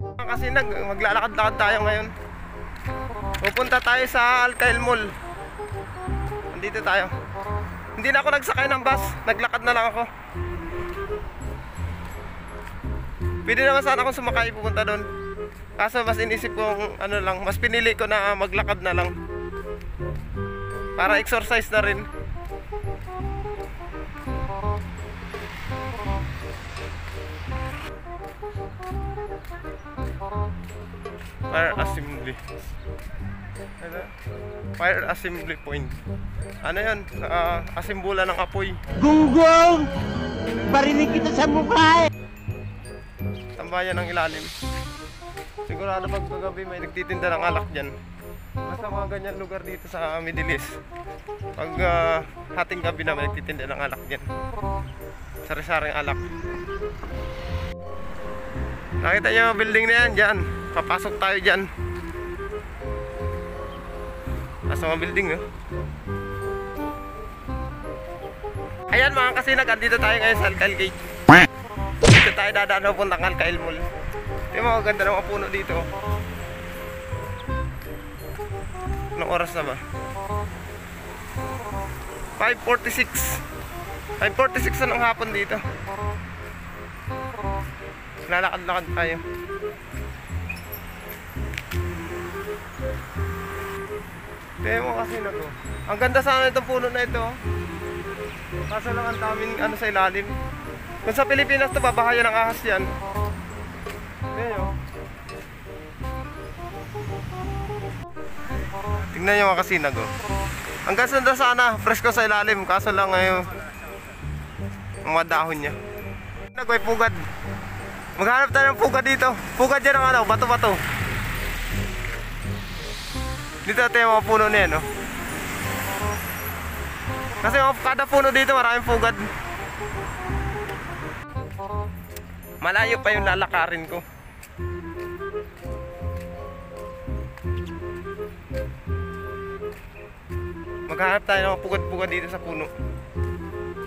Kasi maglalakad-lakad tayo ngayon. Pupunta tayo sa Alcail Mall. Nandito tayo. Hindi na ako nagsakay ng bus, naglakad na lang ako. Pwede naman sana akong sumakay pupunta doon. Kaso mas inisip kong ano lang, mas pinili ko na maglakad na lang. Para exercise na rin. Fire assembly. Fire assembly point. Ano yun? Asimbula ng apoy. Gunggong! Barinig kita sa mukha eh! Tambayan ng ilalim. Sigurado pag kagabi may nagtitinda ng alak dyan. Basta mga ganyan lugar dito sa Middle East. Pag hating gabi na may nagtitinda ng alak dyan. Sari-saring alak. Nakita nyo yung building na yan dyan. Papasok tayo dyan. Nasa mga building, no? Ayan mga kasinag, andito tayo ngayon sa Alcail Gate. Dito tayo dadaan puntang Alcail Mall. Tingnan mo, ganda ng mga puno dito. Anong oras na ba? 5:46. 5:46 na ng hapon dito. Lalakad-lakad tayo. Tingnan mo kasi na to. Ang ganda sana itong puno na ito. Kaso lang ang daming ano sa ilalim. Kung sa Pilipinas to, babahayan ng ahas yan. Tingnan nyo. Tingnan nyo mga kasinag, oh. Ang ganda sana, fresko sa ilalim. Kaso lang ngayon ang mga dahon niya. May pugad. Maghanap tayo ng pugad dito. Pugad dyan ng ano, bato-bato. Dito natin yung mga puno na yan, no? Kasi kada puno dito maraming pugad. Malayo pa yung lalakarin ko. Maghanap tayo ng pugad-pugad dito sa puno.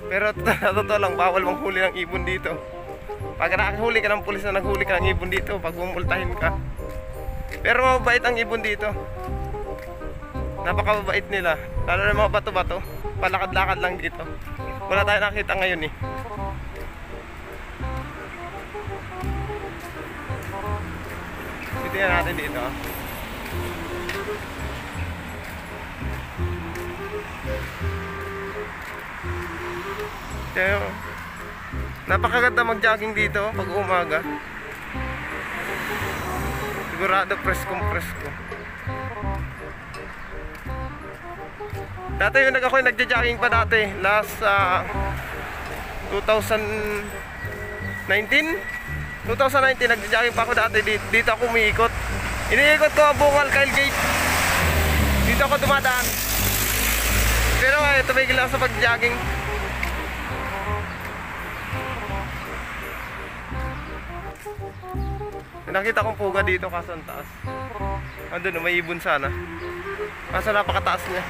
Pero totoo lang, bawal manghuli ng ibon dito. Pag nakahuli ka ng pulis na naghuli ka ng ibon dito, pag bumultahin ka. Pero mabait ang ibon dito. Napakababait nila. Lalo na mga bato-bato. Palakad-lakad lang dito. Wala tayo nakita ngayon eh. Tingnan natin dito. Pero napakaganda mag-jogging dito pag umaga. Sigurado presko. Dati yung ako nagja-jogging pa dati last 2019 nagja-jogging pa ako dati dito ako umiikot. Iniikot ko ang buong Alcail Gate. Dito ako dumadaan. Pero tumigil ako sa pag-jogging. Nakita kong puga dito kaso ang taas. Andun, may ibon sana. Kaso napakataas niya.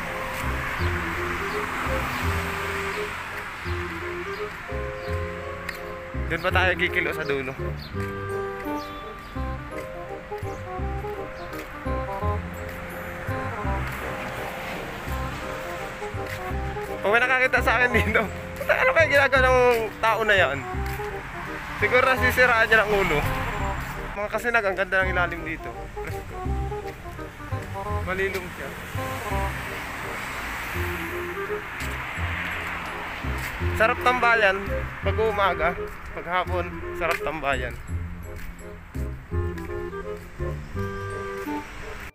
Doon pa tayo kikilo sa dulo. Kung may nakakita sa akin dito, ano kaya ginagawa ng tao na yan? Siguro nasisiraan niya ng ulo. Mga kasinag, ang ganda ng ilalim dito. Presko. Malilom siya. Sarap tambayan pag umaga, pag hapon, sarap tambayan.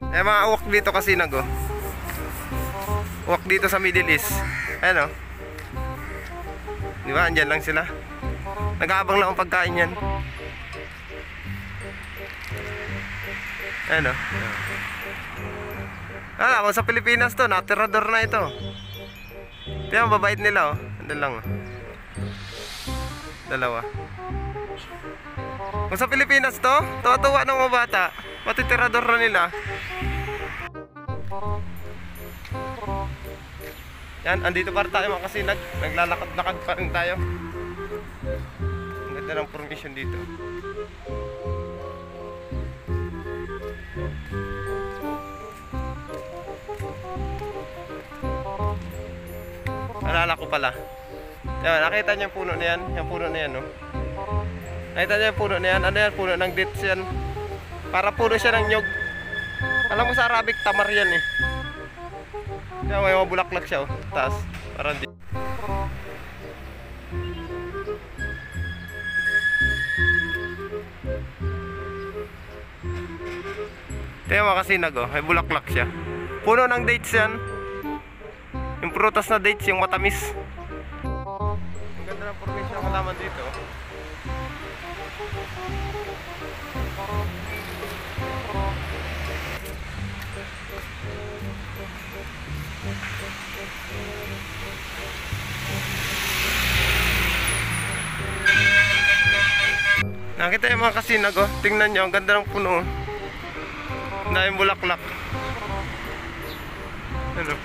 Mga uwak dito kasinag, oh. Uwak dito sa Middle East. Ayan, oh. Di ba? Andyan lang sila. Nag-aabang lang ang pagkain yan. Ayan, oh. Kung sa Pilipinas to, natirador na ito. Tingnan mo, babait nila, oh. Andun lang, oh. Dalawa. Kung sa Pilipinas to, tuwa-tuwa ng mga bata. Matitirador na nila. Yan, andito pa rin tayo mga kasinag. Naglalakad-lakad pa rin tayo. Ang ganda ng formation dito. Alala ko pala. Yan, nakita niyo yung puno na yan. Yung puno na yan, no? Nakita niyo yung puno na yan. Ano yan? Puno ng dates yan. Para puno siya ng nyog. Alam mo sa Arabic, tamar yan eh. Yan, may mga bulaklak siya, oh. Taas. Parang di. Tingnan mo kasi may bulaklak siya. Puno ng dates yan. Yung prutas na dates, yung matamis. Ang ganda ng formation ng halaman dito. Nakita yung mga kasinag, oh. Tingnan nyo, ang ganda ng puno. Ang daming bulaklak. Ano?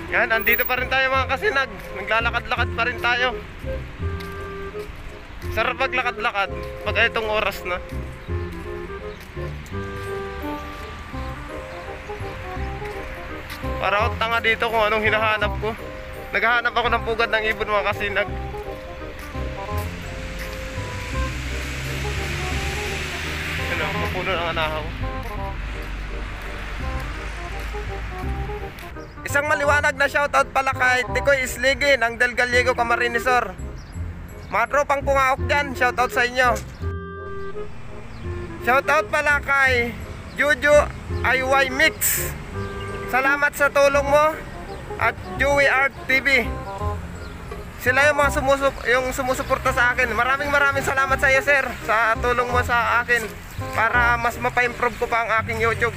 Yan, andito pa rin tayo mga kasinag. Naglalakad-lakad pa rin tayo. Sarap maglakad-lakad pag itong oras na. Para ako tanga dito kung anong hinahanap ko. Naghahanap ako ng pugad ng ibon mga kasinag. Ano, mapuno ng anahaw. Isang maliwanag na shoutout pala kay Tikoy Isligi ng Del Gallego, Camarinesor. Mga tropang pungaok dyan, shoutout sa inyo. Shoutout pala kay Juju IY Mix. Salamat sa tulong mo. At Joey Art TV. Sila yung mga sumusuporta sa akin. Maraming salamat sa iyo, sir, sa tulong mo sa akin para mas mapa-improve ko pa ang aking YouTube.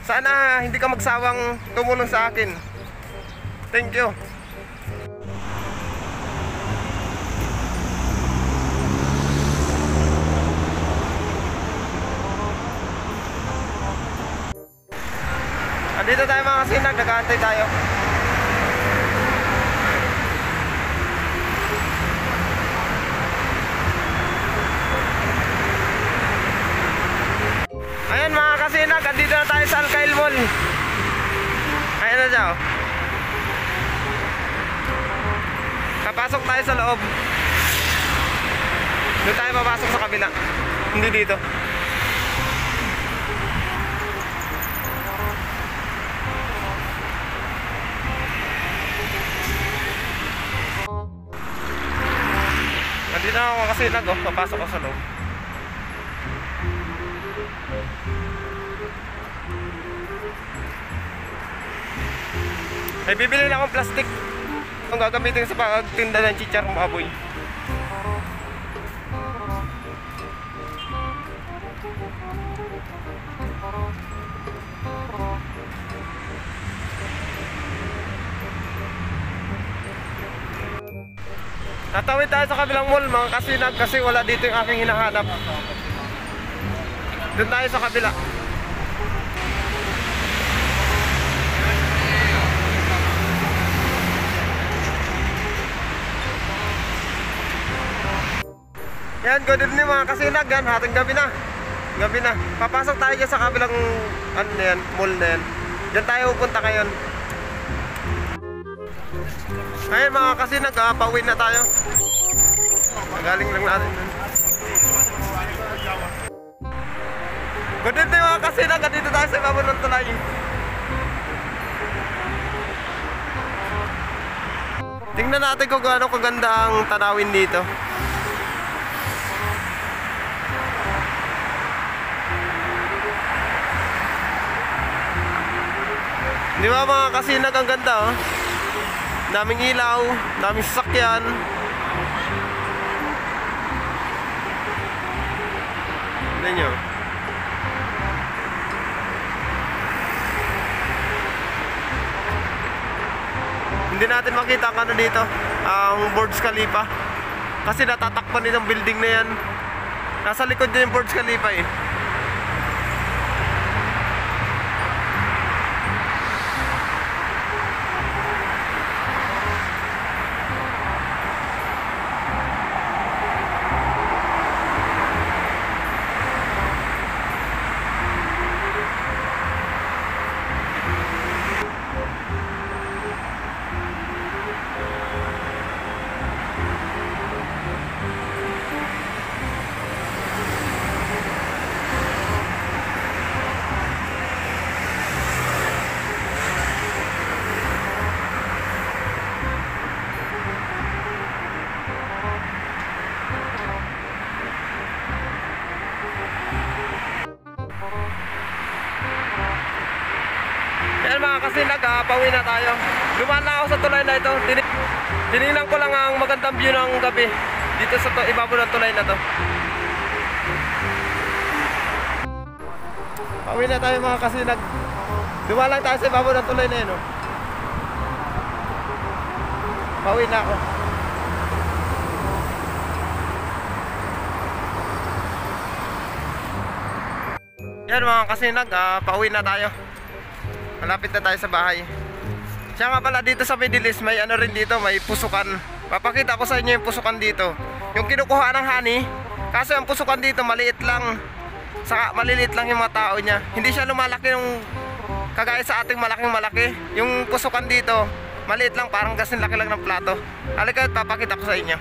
Sana hindi ka magsawang tumulong sa akin. Thank you. Andito tayo mga kasinag, nag-aantay tayo. Ayan mga kasinag, andito na tayo sa Alcail Mall. Ayan na siya, oh. Kapasok tayo sa loob. Doon tayo papasok sa kabila. Hindi dito. Nandito na ako kasi papasok ako sa loob. May bibili na akong plastic. Ang gagamitin sa pagtinda ng chicharong baboy. Tatawid tayo sa kabilang mall mga kasinag kasi wala dito yung aking hinahanap. Doon tayo sa kabila. Yan, good evening mga kasinag. Yan, hating gabi na. Gabi na. Papasok tayo dyan sa kabilang ano na yan, mall na yan. Diyan tayo pupunta ngayon. Ayun mga kasinag, pauwi na tayo. Galing lang natin dun. Good evening mga kasinag, dito tayo sa ibabaw ng tulay. Tingnan natin kung gaano kaganda ang tanawin dito. Di ba mga kasinag, ang ganda, oh. Daming ilaw, daming sasakyan. Tignan nyo. Hindi natin makita ang ano dito, ang Burj Khalifa. Kasi natatakpan din ang building na yan. Nasa likod din yung Burj Khalifa eh. pauwi na tayo. Dumaan na ako sa tulay na ito. Tinignan ko lang ang magandang view ng gabi dito sa ibabaw ng tulay na to. Pauwi na tayo mga kasinag. Dumaan lang tayo sa ibabaw ng tulay na yun. Oh. Pauwi na ako. Yan mga kasinag, pauwi na tayo. Malapit na tayo sa bahay. Siya nga pala, dito sa Middle East may ano rin dito, may pusukan. Papakita ko sa inyo yung pusukan dito. Yung kinukuha ng honey. Kasi ang pusukan dito maliit lang. Saka maliliit lang yung mga tao niya. Hindi siya lumalaki yung kagaya sa ating malaking malaki. Yung pusukan dito maliit lang, parang gasin laki lang ng plato. Halika, papakita ko sa inyo.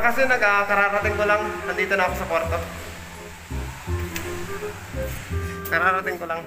Kasi kararating ko lang, nandito na ako sa kwarto. Kararating ko lang.